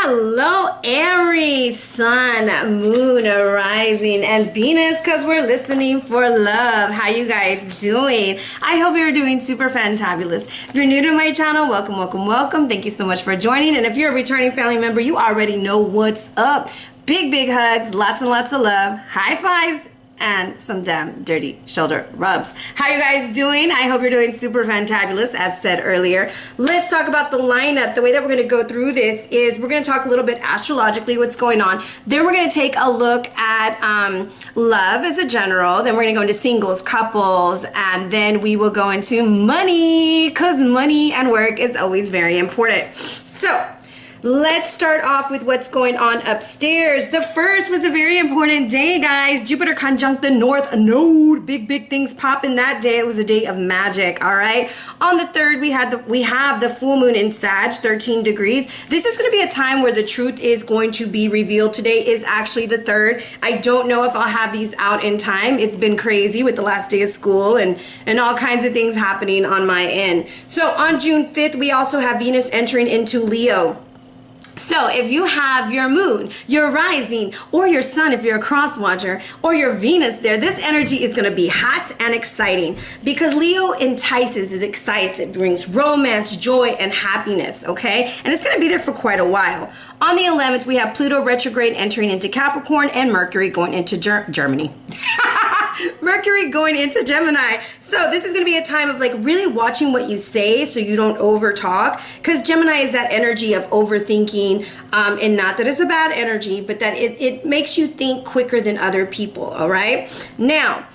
Hello, Aries, Sun, Moon, Rising, and Venus, because we're listening for love. How you guys doing? I hope you're doing super fantabulous. If you're new to my channel, welcome, welcome, welcome. Thank you so much for joining. And if you're a returning family member, you already know what's up. Big, big hugs, lots and lots of love, high fives, and some damn dirty shoulder rubs. How you guys doing? I hope you're doing super fantabulous, as said earlier. Let's talk about the lineup. The way that we're going to go through this is we're going to talk a little bit astrologically what's going on. Then we're going to take a look at love as a general. Then we're going to go into singles, couples, and then we will go into money, because money and work is always very important. So let's start off with what's going on upstairs. The first was a very important day, guys. Jupiter conjunct the North Node. Big things popping that day. It was a day of magic, all right? On the third, we have the full moon in Sag, 13 degrees. This is going to be a time where the truth is going to be revealed. Today is actually the third. I don't know if I'll have these out in time. It's been crazy with the last day of school and all kinds of things happening on my end. So on June 5th, we also have Venus entering into Leo. So if you have your moon, your rising, or your sun if you're a cross watcher, or your Venus there, this energy is going to be hot and exciting because Leo entices, it excites, it brings romance, joy, and happiness, okay? And it's going to be there for quite a while. On the 11th, we have Pluto retrograde entering into Capricorn and Mercury going into Germany. Mercury going into Gemini. So this is going to be a time of like really watching what you say so you don't over talk, because Gemini is that energy of overthinking, and not that it's a bad energy, but that it makes you think quicker than other people. All right. Now,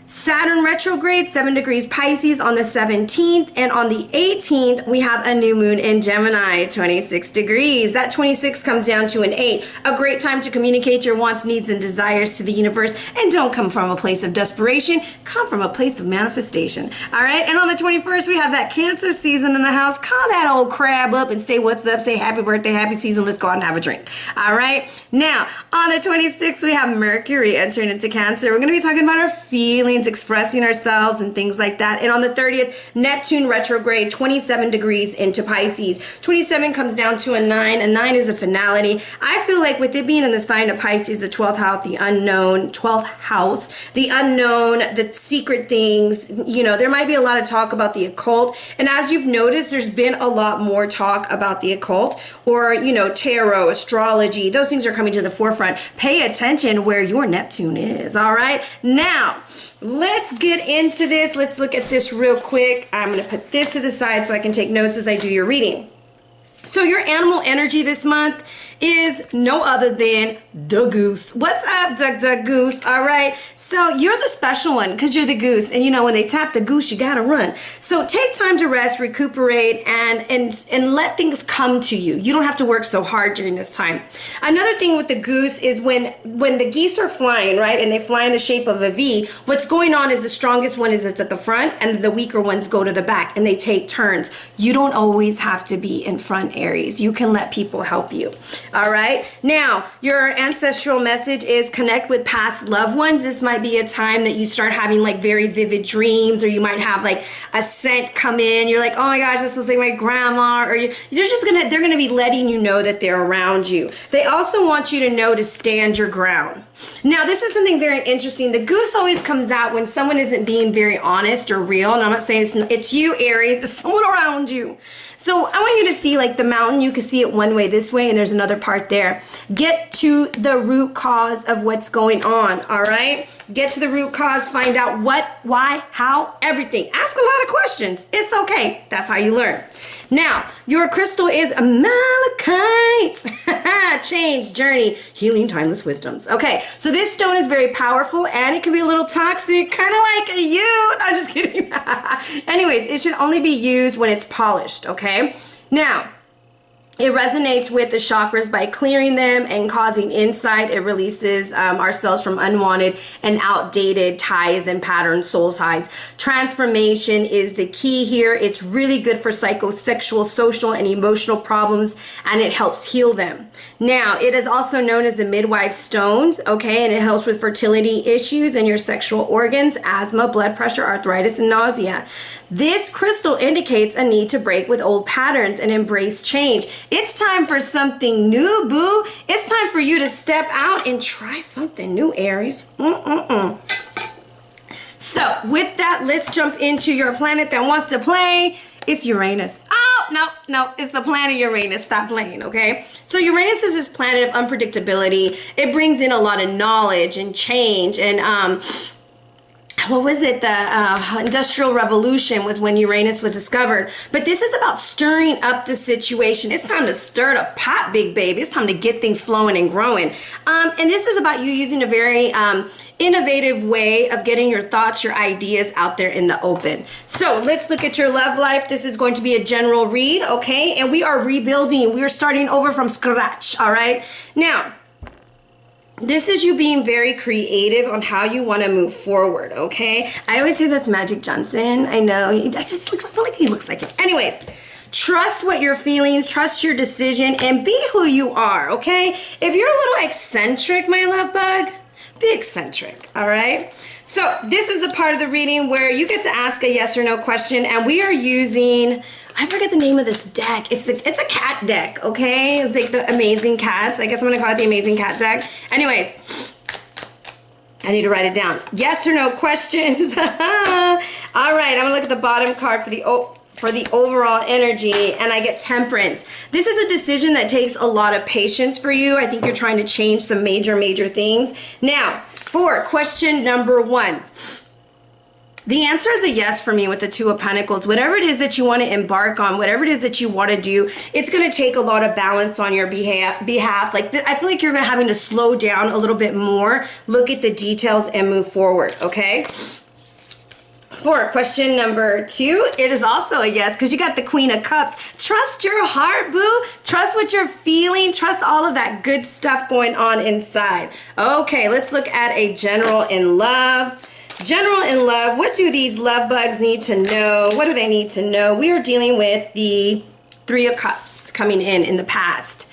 Saturn retrograde, 7 degrees Pisces on the 17th, and on the 18th, we have a new moon in Gemini, 26 degrees. That 26 comes down to an 8. A great time to communicate your wants, needs, and desires to the universe, and don't come from a place of desperation, come from a place of manifestation. All right, and on the 21st, we have that Cancer season in the house. Call that old crab up and say what's up, say happy birthday, happy season, let's go out and have a drink. All right, now, on the 26th, we have Mercury entering into Cancer. We're going to be talking about our feelings, expressing ourselves and things like that. And on the 30th, Neptune retrograde, 27 degrees into Pisces. 27 comes down to a 9. A 9 is a finality. I feel like with it being in the sign of Pisces, the 12th house, the unknown, 12th house, the unknown, the secret things, you know, there might be a lot of talk about the occult. And as you've noticed, there's been a lot more talk about the occult, or, you know, tarot, astrology. Those things are coming to the forefront. Pay attention where your Neptune is. All right. Now, let's get into this. Let's look at this real quick. I'm going to put this to the side so I can take notes as I do your reading. So your animal energy this month is no other than the goose. What's up, duck goose? All right, so you're the special one because you're the goose, and you know when they tap the goose, you gotta run. So take time to rest, recuperate, and let things come to you. You don't have to work so hard during this time. Another thing with the goose is when the geese are flying, right, and they fly in the shape of a V, what's going on is the strongest one is it's at the front, and the weaker ones go to the back, and they take turns. You don't always have to be in front, Aries. You can let people help you. All right. Now, your ancestral message is connect with past loved ones. This might be a time that you start having like very vivid dreams, or you might have like a scent come in. You're like, oh my gosh, this was like my grandma, or they're gonna be letting you know that they're around you. They also want you to know to stand your ground. Now, this is something very interesting. The goose always comes out when someone isn't being very honest or real. And I'm not saying it's you, Aries, it's someone around you. So I want you to see like the mountain. You can see it one way this way, and there's another part there. Get to the root cause of what's going on, all right? Get to the root cause, find out what, why, how, everything. Ask a lot of questions. It's okay. That's how you learn. Now, your crystal is malachite. Change, journey, healing, timeless wisdoms. Okay, so this stone is very powerful, and it can be a little toxic, kind of like you. No, just kidding. Anyways, it should only be used when it's polished, okay? Now, it resonates with the chakras by clearing them and causing insight. It releases ourselves from unwanted and outdated ties and patterns, soul ties. Transformation is the key here. It's really good for psychosexual, social, and emotional problems, and it helps heal them. Now, it is also known as the midwife stones, okay, and it helps with fertility issues and your sexual organs, asthma, blood pressure, arthritis, and nausea. This crystal indicates a need to break with old patterns and embrace change. It's time for something new, boo. It's time for you to step out and try something new, Aries. So with that, let's jump into your planet that wants to play. It's Uranus. Oh, no, it's the planet Uranus. Stop playing, okay? So Uranus is this planet of unpredictability. It brings in a lot of knowledge and change and what was it? The Industrial Revolution was when Uranus was discovered. But this is about stirring up the situation. It's time to stir the pot, big baby. It's time to get things flowing and growing. And this is about you using a very innovative way of getting your thoughts, your ideas out there in the open. So let's look at your love life. This is going to be a general read, okay? And we are rebuilding. We are starting over from scratch, all right? Now, this is you being very creative on how you want to move forward, okay? I always say that's Magic Johnson. I know. I feel like he looks like him. Anyways, trust what you're feeling, trust your decision, and be who you are, okay? If you're a little eccentric, my love bug, be eccentric, all right? So this is the part of the reading where you get to ask a yes or no question, and we are using, I forget the name of this deck. It's a cat deck, okay? It's like the Amazing Cats. I guess I'm gonna call it the Amazing Cat deck. Anyways, I need to write it down. Yes or no questions. All right, I'm gonna look at the bottom card for the overall energy, and I get Temperance. This is a decision that takes a lot of patience for you. I think you're trying to change some major things. Now, for question number 1. The answer is a yes for me with the Two of Pentacles. Whatever it is that you want to embark on, whatever it is that you want to do, it's going to take a lot of balance on your behalf. Like I feel like you're having to slow down a little bit more, look at the details, and move forward, okay? For question number 2, it is also a yes because you got the Queen of Cups. Trust your heart, boo. Trust what you're feeling. Trust all of that good stuff going on inside. Okay, let's look at a general in love. General in love, what do these love bugs need to know? What do they need to know? We are dealing with the Three of Cups coming in the past.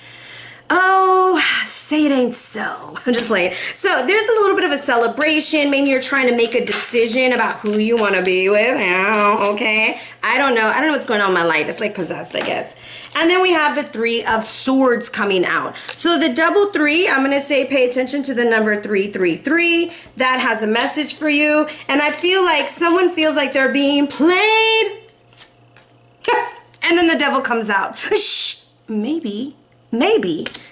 Oh, say it ain't so. I'm just playing. So there's a little bit of a celebration. Maybe you're trying to make a decision about who you want to be with. Okay. I don't know what's going on in my life. It's like possessed, I guess. And then we have the Three of Swords coming out. So the double 3, I'm going to say pay attention to the number 333. That has a message for you. And I feel like someone feels like they're being played. And then the devil comes out. Shh, maybe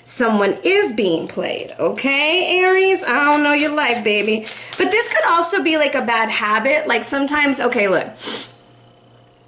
someone is being played, okay, Aries? I don't know your life, baby. But this could also be like a bad habit. Like sometimes, okay, look.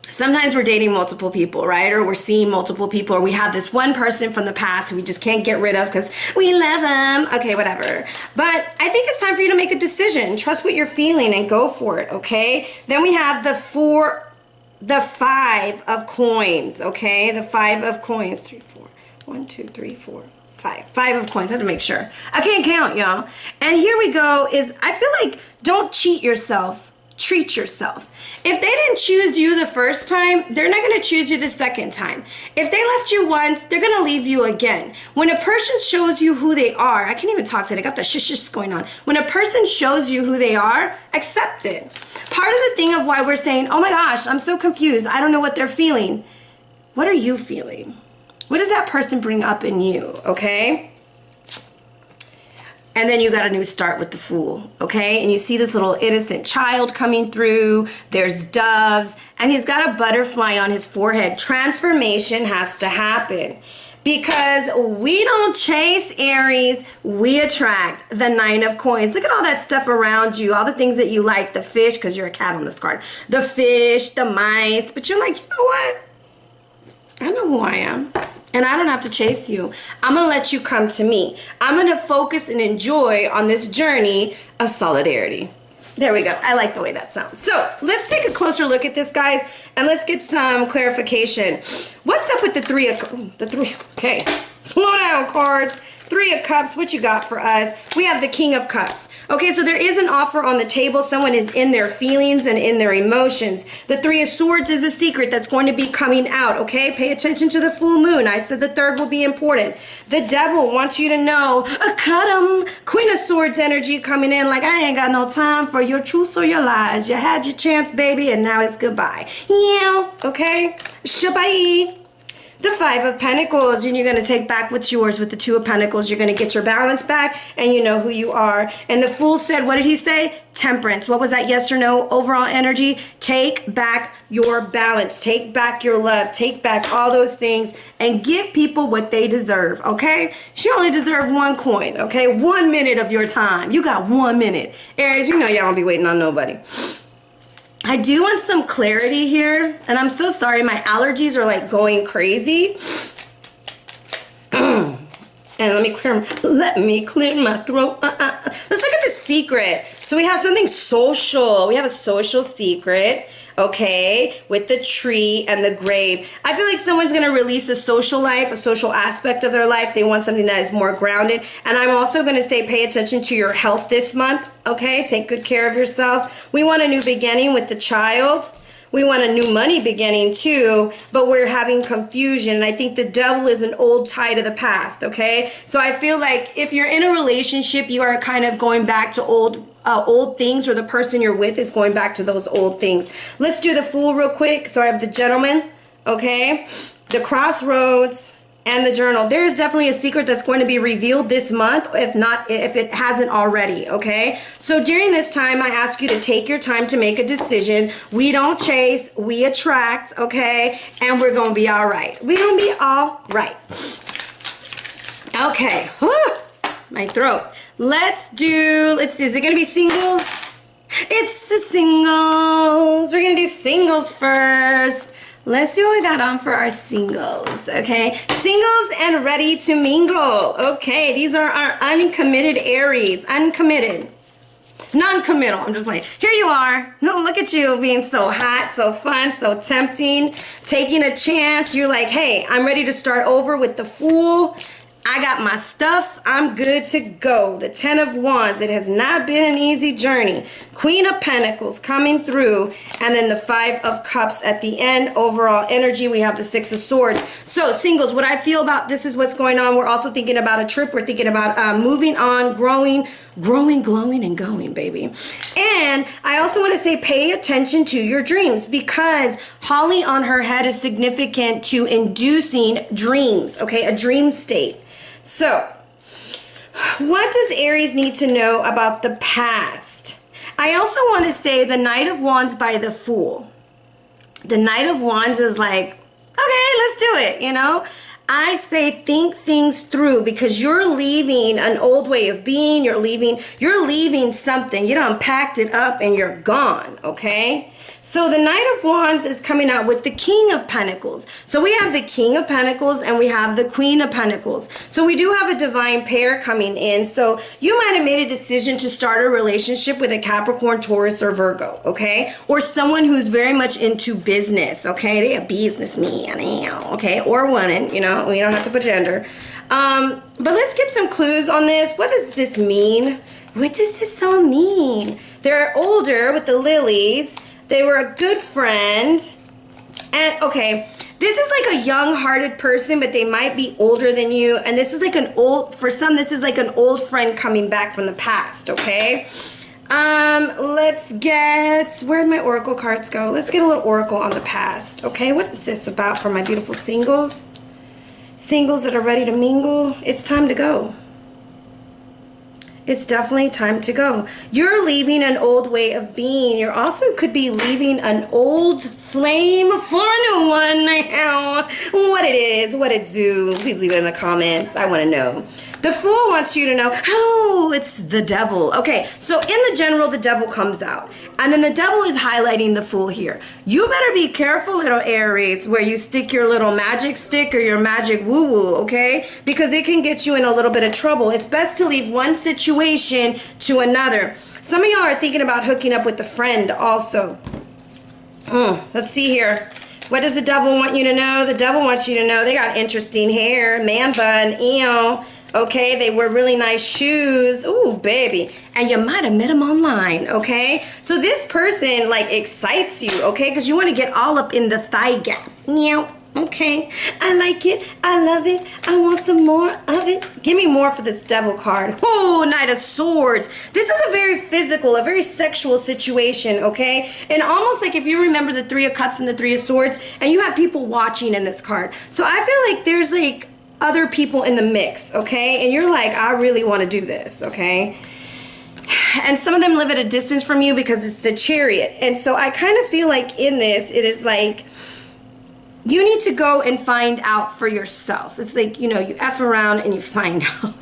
Sometimes we're dating multiple people, right? Or we're seeing multiple people, or we have this one person from the past who we just can't get rid of because we love them. Okay, whatever. But I think it's time for you to make a decision. Trust what you're feeling and go for it, okay? Then we have the 5 of coins, okay? The 5 of coins. 3, 4. 1, 2, 3, 4, 5. 5 of coins. I have to make sure. I can't count, y'all. And here we go is, I feel like don't cheat yourself. Treat yourself. If they didn't choose you the first time, they're not going to choose you the second time. If they left you once, they're going to leave you again. When a person shows you who they are, I can't even talk today. I got the shush going on. When a person shows you who they are, accept it. Part of the thing of why we're saying, oh my gosh, I'm so confused. I don't know what they're feeling. What are you feeling? What does that person bring up in you, okay? And then you got a new start with the Fool, okay? And you see this little innocent child coming through. There's doves, and he's got a butterfly on his forehead. Transformation has to happen because we don't chase, Aries. We attract. The 9 of coins. Look at all that stuff around you, all the things that you like. The fish, because you're a cat on this card. The fish, the mice. But you're like, you know what? I know who I am. And I don't have to chase you. I'm going to let you come to me. I'm going to focus and enjoy on this journey of solidarity. There we go. I like the way that sounds. So let's take a closer look at this, guys, and let's get some clarification. What's up with the 3 of... Okay. Slow down, cards. 3 of Cups, what you got for us? We have the King of Cups. Okay, so there is an offer on the table. Someone is in their feelings and in their emotions. The 3 of Swords is a secret that's going to be coming out, okay? Pay attention to the full moon. I said the 3rd will be important. The Devil wants you to know, cut 'em. Queen of Swords energy coming in like, I ain't got no time for your truth or your lies. You had your chance, baby, and now it's goodbye. Yeah, okay? Shabai. the Five of Pentacles, and you're going to take back what's yours with the Two of Pentacles. You're going to get your balance back, and you know who you are. And the Fool said, what did he say? Temperance. What was that? Yes or no? Overall energy. Take back your balance. Take back your love. Take back all those things and give people what they deserve, okay? She only deserves 1 coin, okay? 1 minute of your time. You got 1 minute. Aries, you know y'all don't be waiting on nobody. I do want some clarity here, and I'm so sorry, my allergies are like going crazy. And let me clear my throat. Let's look at the secret. So we have something social. We have a social secret, okay, with the tree and the grave. I feel like someone's going to release a social life, a social aspect of their life. They want something that is more grounded. And I'm also going to say pay attention to your health this month, okay? Take good care of yourself. We want a new beginning with the child. We want a new money beginning too, but we're having confusion. And I think the devil is an old tie to the past, okay? So I feel like if you're in a relationship, you are kind of going back to old things, or the person you're with is going back to those old things. Let's do the Fool real quick. So I have the Gentleman, okay? The Crossroads, and the Journal. There is definitely a secret that's going to be revealed this month, if it hasn't already, okay? So during this time, I ask you to take your time to make a decision. We don't chase, we attract, okay? And we're gonna be all right. We're gonna be all right. Okay, whew, my throat. Let's see, is it gonna be singles? It's the singles. We're gonna do singles first. Let's see what we got on for our singles, okay? Singles and ready to mingle. Okay, these are our uncommitted Aries. Uncommitted. Non-committal. I'm just playing. Here you are. No, look at you being so hot, so fun, so tempting. Taking a chance. You're like, hey, I'm ready to start over with the Fool. I got my stuff. I'm good to go. The Ten of Wands. It has not been an easy journey. Queen of Pentacles coming through. And then the Five of Cups at the end. Overall energy. We have the Six of Swords. So singles, what I feel about this is what's going on. We're also thinking about a trip. We're thinking about moving on, growing, glowing, and going, baby. And I also want to say pay attention to your dreams, because Holly on her head is significant to inducing dreams. Okay, a dream state. So, what does Aries need to know about the past? I also want to say the Knight of Wands by the Fool. The Knight of Wands is like, okay, let's do it, you know? I say think things through, because you're leaving an old way of being. You're leaving something. You done packed it up and you're gone, okay? So the Knight of Wands is coming out with the King of Pentacles. So we have the King of Pentacles and we have the Queen of Pentacles. So we do have a divine pair coming in. So you might have made a decision to start a relationship with a Capricorn, Taurus, or Virgo, okay? Or someone who's very much into business, okay? They a businessman, okay? Or woman, you know, we don't have to put gender. But let's get some clues on this. What does this mean? What does this all mean? They're older with the lilies. They were a good friend. And okay, this is like a young-hearted person, but they might be older than you. And this is like for some, this is like an old friend coming back from the past, okay? Let's get, where'd my oracle cards go? Let's get a little oracle on the past, okay? What is this about for my beautiful singles? Singles that are ready to mingle. It's time to go. It's definitely time to go. You're leaving an old way of being. You also could be leaving an old flame for a new one. What it is, what it do, please leave it in the comments. I want to know. The Fool wants you to know, oh, it's the devil. Okay, so in the general, the devil comes out. And then the devil is highlighting the Fool here. You better be careful, little Aries, where you stick your little magic stick or your magic woo-woo, okay? Because it can get you in a little bit of trouble. It's best to leave one situation to another. Some of y'all are thinking about hooking up with a friend also. Let's see here. What does the devil want you to know? The devil wants you to know they got interesting hair, man bun, ew. Okay, they wear really nice shoes. Ooh, baby. And you might have met them online, okay? So this person, like, excites you, okay? Because you want to get all up in the thigh gap. Okay, I like it. I love it. I want some more of it. Give me more for this devil card. Oh, Knight of Swords. This is a very physical, a very sexual situation, okay? And almost like if you remember the Three of Cups and the Three of Swords, and you have people watching in this card. So I feel like there's like other people in the mix, okay? And you're like, I really want to do this, okay? And some of them live at a distance from you because it's the Chariot. And so I kind of feel like in this, it is like, you need to go and find out for yourself. It's like, you know, you F around and you find out.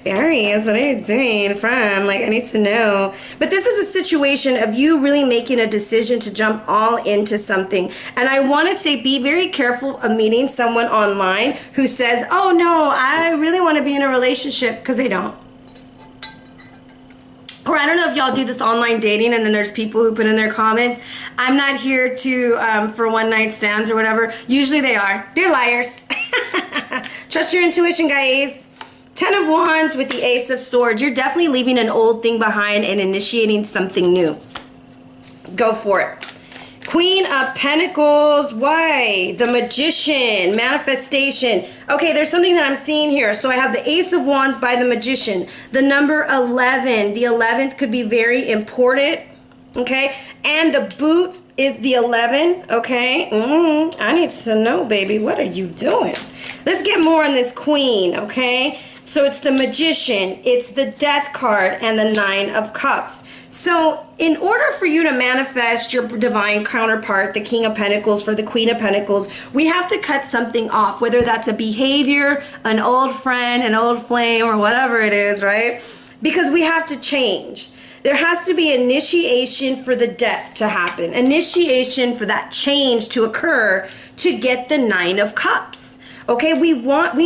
Aries, what are you doing, friend? Like, I need to know. But this is a situation of you really making a decision to jump all into something. And I want to say, be very careful of meeting someone online who says, oh no, I really want to be in a relationship, because they don't. Or I don't know if y'all do this online dating, and then there's people who put in their comments, I'm not here to for one night stands or whatever. Usually they are. They're liars. Trust your intuition, guys. 10 of Wands with the Ace of Swords. You're definitely leaving an old thing behind and initiating something new. Go for it. Queen of Pentacles. Why? The Magician. Manifestation. Okay, there's something that I'm seeing here. So I have the Ace of Wands by the Magician. The number 11. The 11th could be very important. Okay? And the boot is the 11. Okay? I need to know, baby. What are you doing? Let's get more on this Queen. Okay? So it's the Magician. It's the Death card and the Nine of Cups. So in order for you to manifest your divine counterpart, the King of Pentacles for the Queen of Pentacles, we have to cut something off, whether that's a behavior, an old friend, an old flame, or whatever it is, right? Because we have to change. There has to be initiation for the death to happen, initiation for that change to occur to get the Nine of Cups. Okay, we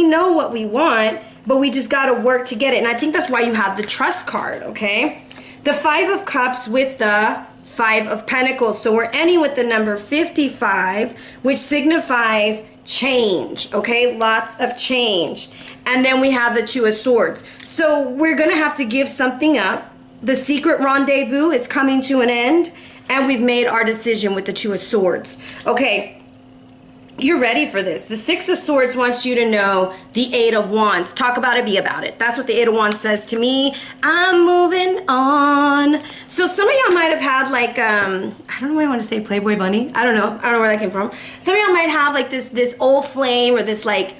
know what we want, but we just got to work to get it. And I think that's why you have the Trust card, okay? The Five of Cups with the Five of Pentacles. So we're ending with the number 55, which signifies change, okay? Lots of change. And then we have the Two of Swords. So we're going to have to give something up. The secret rendezvous is coming to an end, and we've made our decision with the Two of Swords. Okay. You're ready for this. The Six of Swords wants you to know the Eight of Wands. Talk about it, be about it. That's what the Eight of Wands says to me. I'm moving on. So some of y'all might have had like, I don't know why I want to say Playboy Bunny. I don't know where that came from. Some of y'all might have like this old flame or this like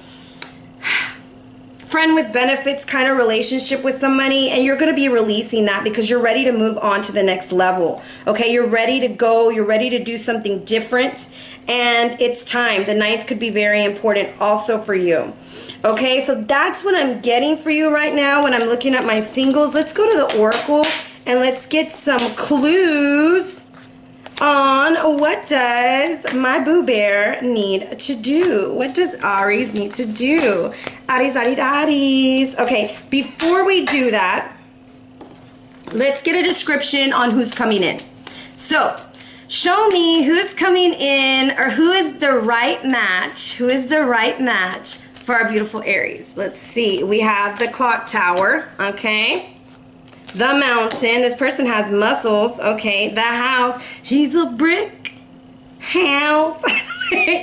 friend with benefits kind of relationship with somebody, and you're going to be releasing that because you're ready to move on to the next level. Okay, you're ready to go, you're ready to do something different, and it's time. The ninth could be very important also for you. Okay, so that's what I'm getting for you right now when I'm looking at my singles. Let's go to the Oracle and let's get some clues on what does my Boo Bear need to do. What does Aries need to do? Aries, Aries, Aries. Okay, before we do that, let's get a description on who's coming in. So, show me who's coming in, or who is the right match. Who is the right match for our beautiful Aries? Let's see. We have the Clock Tower, okay? The Mountain. This person has muscles. Okay. The House. She's a brick house.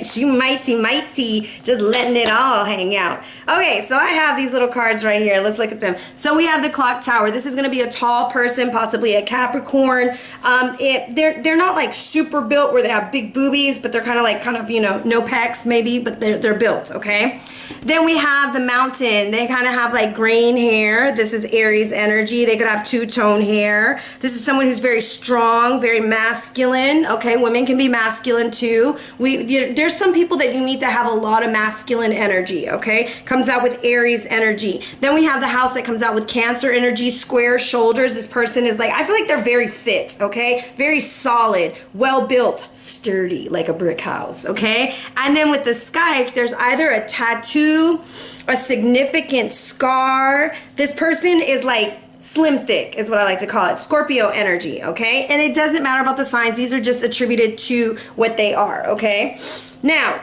She mighty, just letting it all hang out. Okay, so I have these little cards right here. Let's look at them. So we have the Clock Tower. This is going to be a tall person, possibly a Capricorn. They're not like super built where they have big boobies, but they're kind of you know, no pecs maybe, but they're built, okay? Then we have the Mountain. They kind of have like green hair. This is Aries energy. They could have two-tone hair. This is someone who's very strong, very masculine, okay? Women can be masculine too. There's some people that you need to have a lot of masculine energy, okay? Comes out with Aries energy. Then we have the House that comes out with Cancer energy, square shoulders. This person is like, I feel like they're very fit, okay? Very solid, well-built, sturdy, like a brick house, okay? And then with the Sky, there's either a tattoo, a significant scar. This person is like slim thick is what I like to call it. Scorpio energy, okay? And it doesn't matter about the signs. These are just attributed to what they are, okay? Now,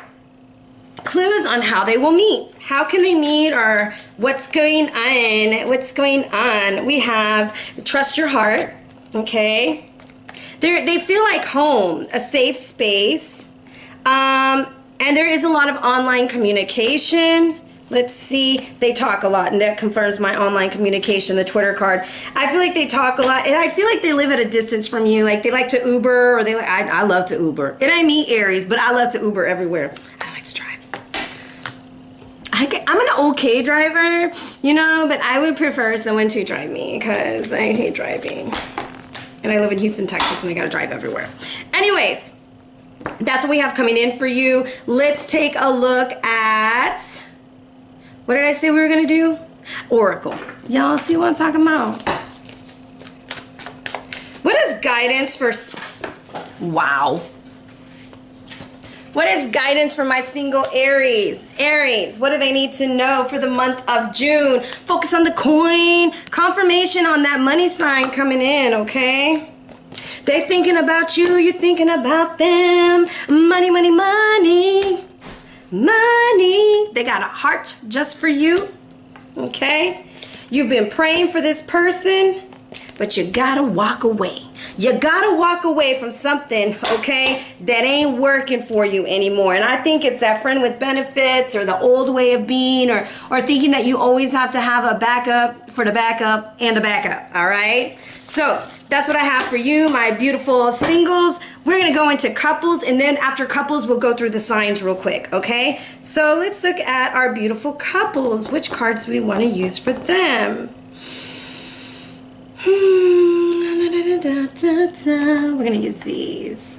clues on how they will meet. How can they meet, or what's going on? What's going on? We have trust your heart, okay? They feel like home, a safe space. And there is a lot of online communication. Let's see, they talk a lot, and that confirms my online communication, the Twitter card. I feel like they talk a lot, and I feel like they live at a distance from you. Like they like to Uber, or I love to Uber. It ain't me, Aries, but I love to Uber everywhere. I like to drive. I'm an okay driver, you know, but I would prefer someone to drive me because I hate driving. And I live in Houston, Texas, and I gotta drive everywhere. Anyways, that's what we have coming in for you. Let's take a look at... What did I say we were going to do? Oracle. Y'all see what I'm talking about? What is guidance for... Wow. What is guidance for my single Aries? Aries, what do they need to know for the month of June? Focus on the coin. Confirmation on that money sign coming in, okay? They thinking about you. You thinking about them. Money, money, money. Money. They got a heart just for you, okay? You've been praying for this person, but you gotta walk away. You gotta walk away from something, okay, that ain't working for you anymore. And I think it's that friend with benefits, or the old way of being, or thinking that you always have to have a backup for the backup and a backup, all right? So that's what I have for you, my beautiful singles. We're gonna go into couples, and then after couples, we'll go through the signs real quick, okay? So let's look at our beautiful couples. Which cards do we wanna use for them? We're gonna use these.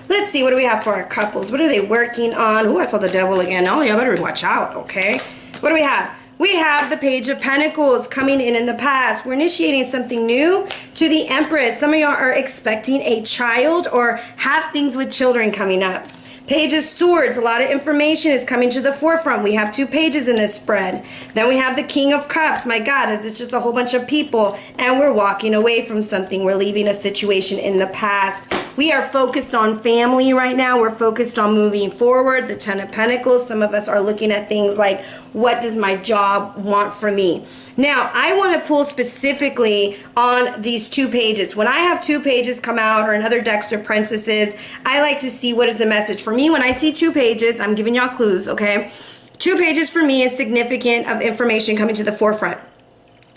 Let's see, what do we have for our couples? What are they working on? Oh, I saw the devil again. Oh, you better watch out, okay? What do we have? We have the Page of Pentacles coming in the past. We're initiating something new to the Empress. Some of y'all are expecting a child or have things with children coming up. Page of Swords, a lot of information is coming to the forefront. We have 2 pages in this spread. Then we have the King of Cups. My God, it's just a whole bunch of people, and we're walking away from something. We're leaving a situation in the past. We are focused on family right now. We're focused on moving forward. The Ten of Pentacles. Some of us are looking at things like, what does my job want from me? Now, I want to pull specifically on these 2 pages. When I have 2 pages come out, or another decks or princesses, I like to see what is the message. For me, when I see 2 pages, I'm giving y'all clues, okay? 2 pages for me is significant of information coming to the forefront.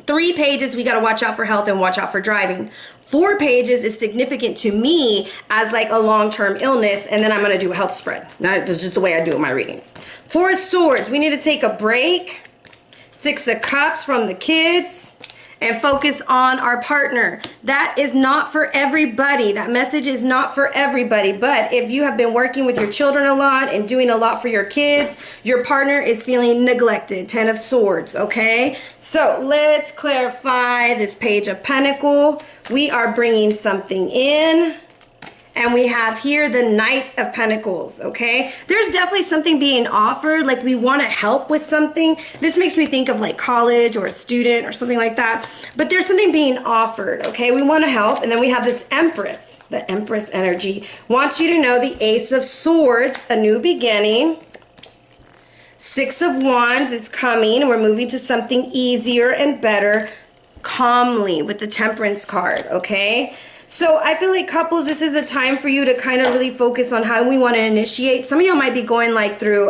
3 pages, we got to watch out for health and watch out for driving. 4 pages is significant to me as like a long-term illness, and then I'm going to do a health spread. That's just the way I do my readings. 4 of Swords, we need to take a break. 6 of Cups from the kids. And focus on our partner. That is not for everybody. That message is not for everybody. But if you have been working with your children a lot and doing a lot for your kids, your partner is feeling neglected. 10 of Swords, okay? So let's clarify this Page of Pentacle. We are bringing something in. And we have here the Knight of Pentacles, okay? There's definitely something being offered, like we want to help with something. This makes me think of like college or a student or something like that. But there's something being offered, okay? We want to help. And then we have this Empress, the Empress energy. Wants you to know the Ace of Swords, a new beginning. 6 of Wands is coming. We're moving to something easier and better, calmly, with the Temperance card, okay? So I feel like couples, this is a time for you to kind of really focus on how we want to initiate. Some of y'all might be going like through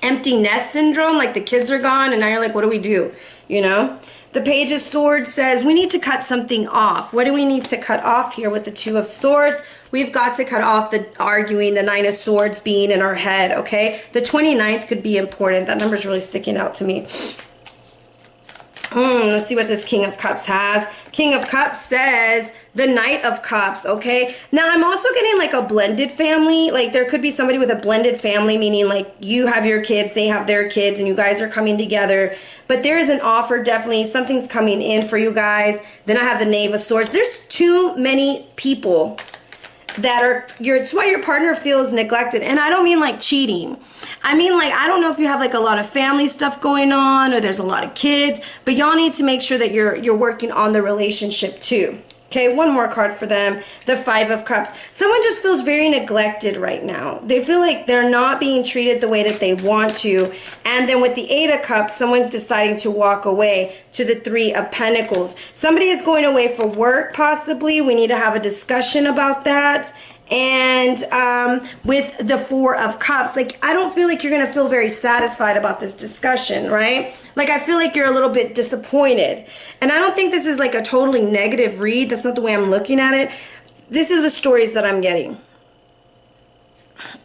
empty nest syndrome, like the kids are gone and now you're like, what do we do? You know? The Page of Swords says we need to cut something off. What do we need to cut off here with the 2 of Swords? We've got to cut off the arguing, the 9 of Swords being in our head, okay? The 29th could be important. That number's really sticking out to me. Let's see what this King of Cups has. King of Cups says the Knight of Cups, okay? Now, I'm also getting like a blended family. Like there could be somebody with a blended family, meaning like you have your kids, they have their kids, and you guys are coming together. But there is an offer, definitely. Something's coming in for you guys. Then I have the Knave of Swords. There's too many people that are, it's why your partner feels neglected. And I don't mean like cheating. I mean like, I don't know if you have like a lot of family stuff going on or there's a lot of kids, but y'all need to make sure that you're working on the relationship too. Okay, one more card for them, the 5 of Cups. Someone just feels very neglected right now. They feel like they're not being treated the way that they want to. And then with the 8 of Cups, someone's deciding to walk away to the 3 of Pentacles. Somebody is going away for work, possibly. We need to have a discussion about that. And with the Four of Cups, like, I don't feel like you're going to feel very satisfied about this discussion, right? Like, I feel like you're a little bit disappointed. And I don't think this is like a totally negative read. That's not the way I'm looking at it. This is the stories that I'm getting.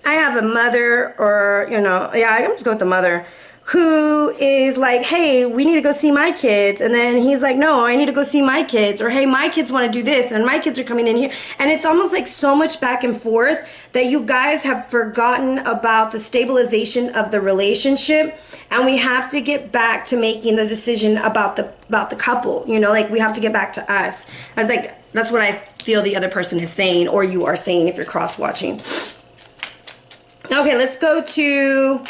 I have a mother, or, you know, yeah, I'm just go with the mother, who is like, hey, we need to go see my kids. And then he's like, no, I need to go see my kids. Or, hey, my kids want to do this, and my kids are coming in here. And it's almost like so much back and forth that you guys have forgotten about the stabilization of the relationship. And we have to get back to making the decision about the couple. You know, like, we have to get back to us. I was like, that's what I feel the other person is saying, or you are saying if you're cross-watching. Okay, let's go to...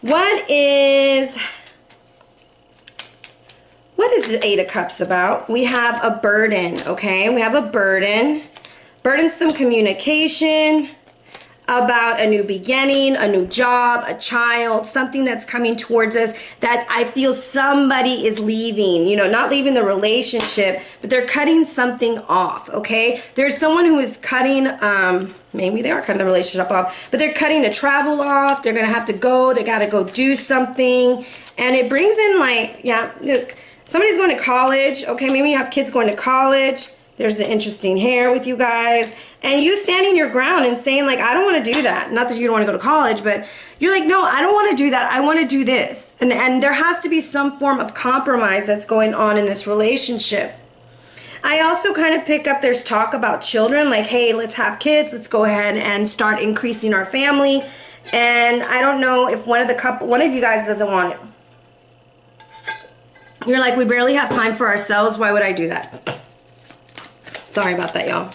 What is the Eight of Cups about? We have a burden, okay? We have a burden. Burdensome communication about a new beginning, a new job, a child, something that's coming towards us that I feel somebody is leaving, you know, not leaving the relationship, but they're cutting something off, okay? There's someone who is cutting, maybe they are cutting the relationship off, but they're cutting the travel off. They're going to have to go. They got to go do something. And it brings in, like, yeah, look, somebody's going to college, okay? Maybe you have kids going to college. There's the interesting hair with you guys. And you standing your ground and saying, like, I don't want to do that. Not that you don't want to go to college, but you're like, no, I don't want to do that. I want to do this. And there has to be some form of compromise that's going on in this relationship. I also kind of pick up, there's talk about children, like, hey, let's have kids. Let's go ahead and start increasing our family. And I don't know if one of you guys doesn't want it. You're like, we barely have time for ourselves. Why would I do that? Sorry about that, y'all.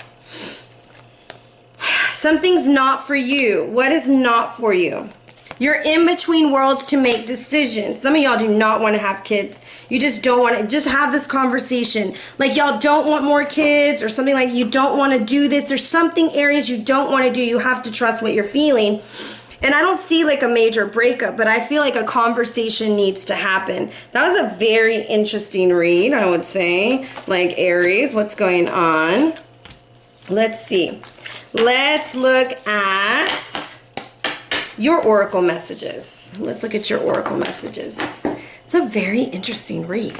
Something's not for you. What is not for you? You're in between worlds to make decisions. Some of y'all do not want to have kids. You just don't want to. Just have this conversation. Like, y'all don't want more kids, or something, like you don't want to do this. There's something, Aries, you don't want to do. You have to trust what you're feeling. And I don't see like a major breakup, but I feel like a conversation needs to happen. That was a very interesting read, I would say. Like, Aries, what's going on? Let's see. Let's look at your oracle messages. Let's look at your oracle messages. It's a very interesting read.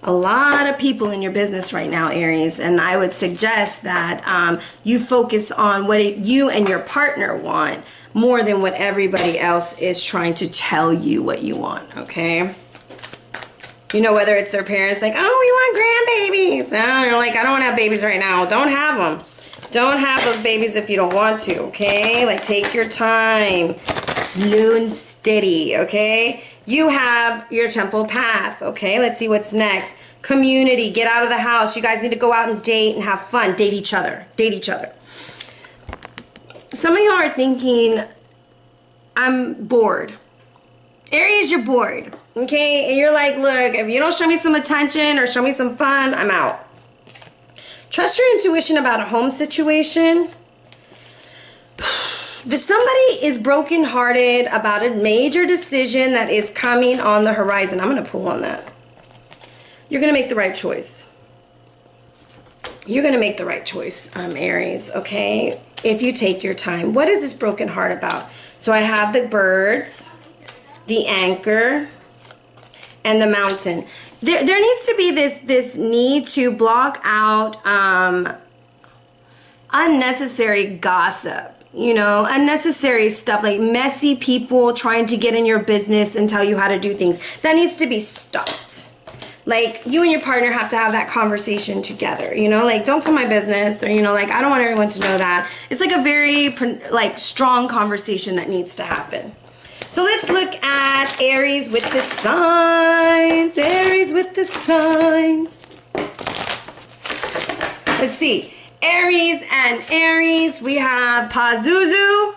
A lot of people in your business right now, Aries, and I would suggest that you focus on what you and your partner want more than what everybody else is trying to tell you what you want, okay? You know, whether it's their parents like, oh, we want grandbabies. You're like, I don't want to have babies right now. Don't have them. Don't have those babies if you don't want to, okay? Like, take your time. Slow and steady, okay? You have your temple path, okay? Let's see what's next. Community, get out of the house. You guys need to go out and date and have fun. Date each other. Date each other. Some of y'all are thinking, I'm bored. Aries, you're bored, okay? And you're like, look, if you don't show me some attention or show me some fun, I'm out. Trust your intuition about a home situation. Somebody is brokenhearted about a major decision that is coming on the horizon. I'm going to pull on that. You're going to make the right choice. You're going to make the right choice, Aries, okay? If you take your time. What is this broken heart about? So I have the birds, the anchor, and the mountain. There needs to be this need to block out unnecessary gossip. You know, unnecessary stuff, like messy people trying to get in your business and tell you how to do things. That needs to be stopped. Like, you and your partner have to have that conversation together, you know, like, don't tell my business, or, you know, like, I don't want everyone to know that. It's like a very, like, strong conversation that needs to happen. So let's look at Aries with the signs. Aries with the signs. Let's see. Aries and Aries, we have Pazuzu,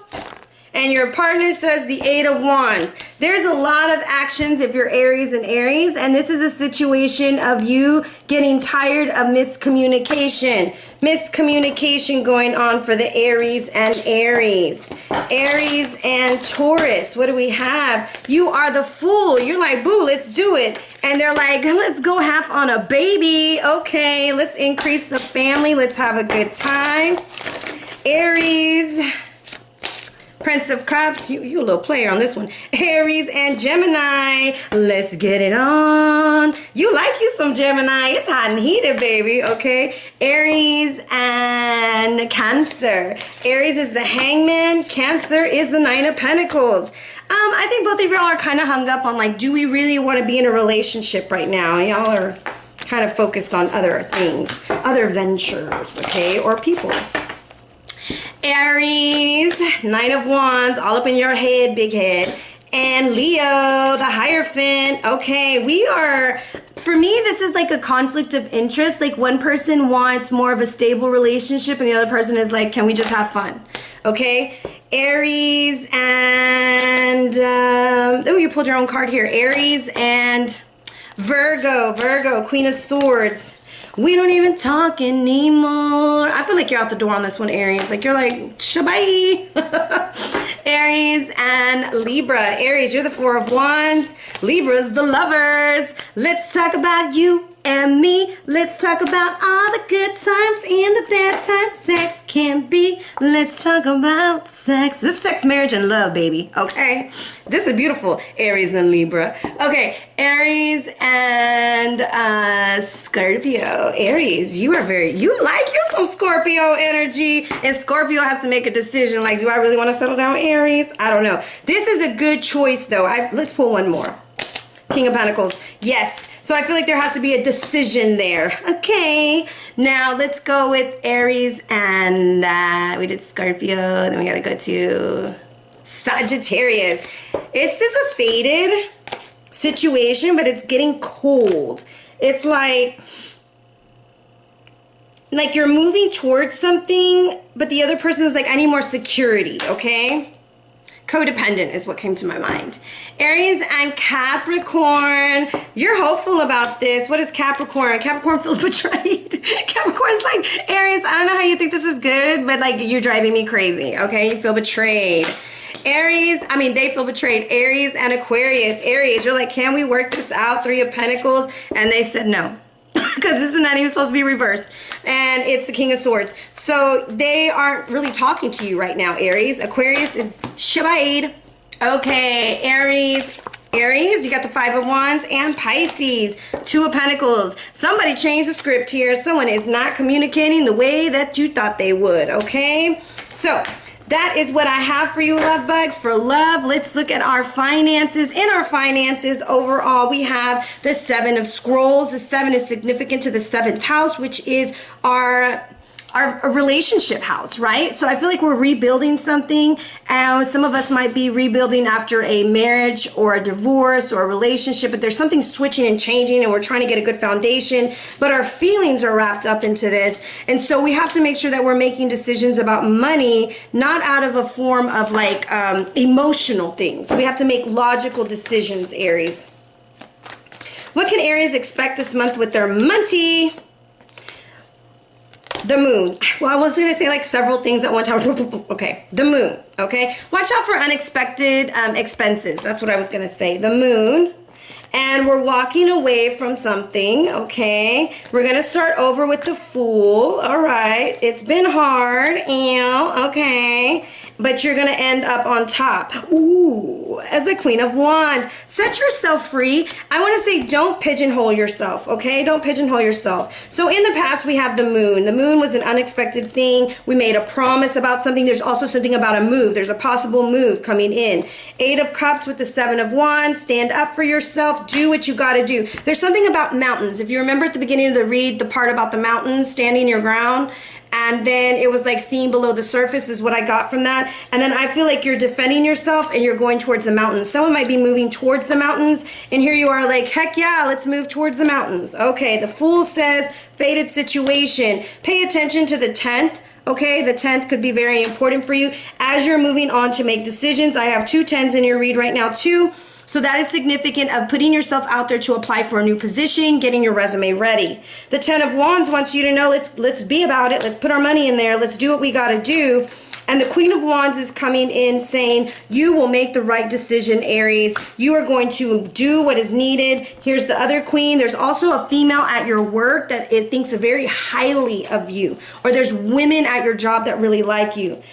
and your partner says the Eight of Wands. There's a lot of actions if you're Aries and Aries, and this is a situation of you getting tired of miscommunication. Miscommunication going on for the Aries and Aries. Aries and Taurus, what do we have? You are the Fool. You're like, boo, let's do it. And they're like, let's go half on a baby. Okay, let's increase the family. Let's have a good time. Aries, Prince of Cups, you a little player on this one. Aries and Gemini, let's get it on. You like you some Gemini. It's hot and heated, baby, okay? Aries and Cancer. Aries is the Hangman. Cancer is the Nine of Pentacles. I think both of y'all are kind of hung up on like, do we really want to be in a relationship right now? Y'all are kind of focused on other things, other ventures, okay, or people. Aries, Nine of Wands, all up in your head, big head. And Leo, the Hierophant. Okay, we are, for me, this is like a conflict of interest. Like one person wants more of a stable relationship and the other person is like, can we just have fun? Okay, Aries and, oh, you pulled your own card here. Aries and Virgo, Queen of Swords. We don't even talk anymore. I feel like you're out the door on this one, Aries. Like you're like, shabai. Aries and Libra. Aries, you're the Four of Wands. Libra's the lovers. Let's talk about you and me. Let's talk about all the good times and the bad times that can be. Let's talk about sex. This is sex, marriage, and love, baby. Okay? This is beautiful. Aries and Libra. Okay, Aries and Scorpio. Aries, you like you some Scorpio energy. And Scorpio has to make a decision. Like, do I really want to settle down with Aries? I don't know. This is a good choice, though. Let's pull one more. King of Pentacles. Yes. So I feel like there has to be a decision there. Okay. Now let's go with Aries and we did Scorpio. Then we got to go to Sagittarius. It's just a faded situation, but it's getting cold. It's like you're moving towards something, but the other person is like, I need more security. Okay. Codependent is what came to my mind. Aries and Capricorn. You're hopeful about this. What is Capricorn? Capricorn feels betrayed. Capricorn's like, Aries, I don't know how you think this is good, but like you're driving me crazy. Okay, you feel betrayed. They feel betrayed. Aries and Aquarius. Aries, you're like, can we work this out? Three of Pentacles. And they said no. Because this is not even supposed to be reversed. And it's the King of Swords. So they aren't really talking to you right now, Aries. Aquarius is shabaid. Okay, Aries, you got the Five of Wands and Pisces. Two of Pentacles. Somebody changed the script here. Someone is not communicating the way that you thought they would, okay? So that is what I have for you, love bugs. For love, let's look at our finances. In our finances, overall, we have the Seven of Scrolls. The Seven is significant to the 7th house, which is our relationship house, right? So I feel like we're rebuilding something, and some of us might be rebuilding after a marriage or a divorce or a relationship, but there's something switching and changing, and we're trying to get a good foundation, but our feelings are wrapped up into this. And so we have to make sure that we're making decisions about money, not out of a form of like emotional things. We have to make logical decisions, Aries. What can Aries expect this month with their money? The moon. Well, I was going to say like several things at one time. Okay, the moon. Okay, watch out for unexpected expenses. That's what I was going to say. The moon. And we're walking away from something. Okay, we're going to start over with the Fool. All right, it's been hard. Ew. Okay, but you're going to end up on top. Ooh, as a Queen of Wands. Set yourself free. I want to say don't pigeonhole yourself, okay? Don't pigeonhole yourself. So in the past, we have the moon. The moon was an unexpected thing. We made a promise about something. There's also something about a move. There's a possible move coming in. 8 of Cups with the 7 of Wands. Stand up for yourself. Do what you got to do. There's something about mountains. If you remember at the beginning of the read, the part about the mountains, standing your ground, and then it was like seeing below the surface is what I got from that. And then I feel like you're defending yourself and you're going towards the mountains. Someone might be moving towards the mountains, and here you are like, heck yeah, let's move towards the mountains. Okay, the Fool says fated situation. Pay attention to the 10th. Okay, the 10th could be very important for you as you're moving on to make decisions. I have 2 10s in your read right now too. So that is significant of putting yourself out there to apply for a new position, getting your resume ready. The 10 of Wands wants you to know, let's be about it. Let's put our money in there. Let's do what we got to do. And the Queen of Wands is coming in saying, you will make the right decision, Aries. You are going to do what is needed. Here's the other Queen. There's also a female at your work that thinks very highly of you. Or there's women at your job that really like you.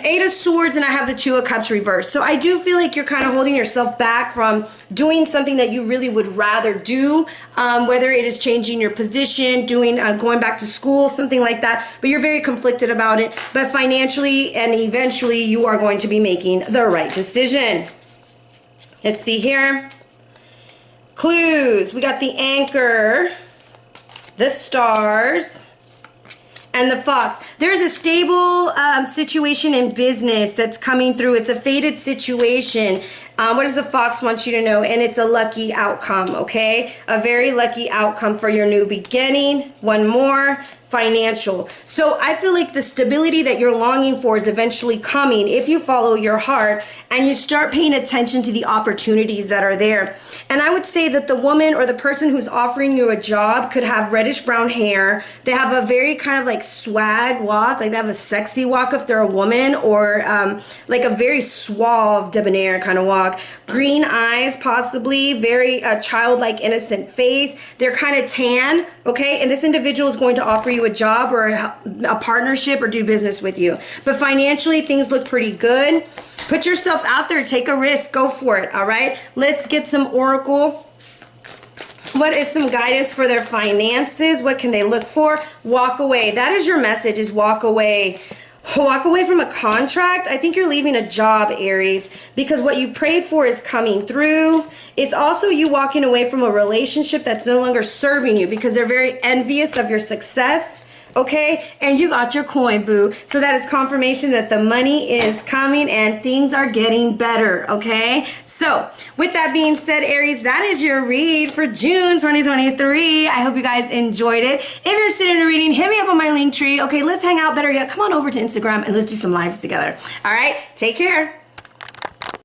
Eight of Swords, and I have the Two of Cups reversed. So I do feel like you're kind of holding yourself back from doing something that you really would rather do, whether it is changing your position, going back to school, something like that. But you're very conflicted about it. But financially and eventually you are going to be making the right decision. Let's see here. Clues. We got the Anchor, the Stars, and the Fox. There's a stable situation in business that's coming through. It's a fated situation. What does the Fox want you to know? And it's a lucky outcome, okay? A very lucky outcome for your new beginning. One more. Financial. So I feel like the stability that you're longing for is eventually coming if you follow your heart and you start paying attention to the opportunities that are there. And I would say that the woman or the person who's offering you a job could have reddish brown hair. They have a very kind of like swag walk, like they have a sexy walk if they're a woman, or like a very suave, debonair kind of walk. Green eyes, possibly, very childlike, innocent face. They're kind of tan, okay? And this individual is going to offer you a job or a partnership or do business with you. But financially, things look pretty good. Put yourself out there. Take a risk. Go for it, all right? Let's get some oracle. What is some guidance for their finances? What can they look for? Walk away. That is your message, is walk away. Walk away from a contract. I think you're leaving a job, Aries, because what you prayed for is coming through. It's also you walking away from a relationship that's no longer serving you because they're very envious of your success. Okay, and you got your coin, boo. So that is confirmation that the money is coming and things are getting better, okay? So with that being said, Aries, that is your read for June 2023. I hope you guys enjoyed it. If you're interested in a reading, hit me up on my link tree. Okay, let's hang out. Better yet, come on over to Instagram and let's do some lives together. All right, take care.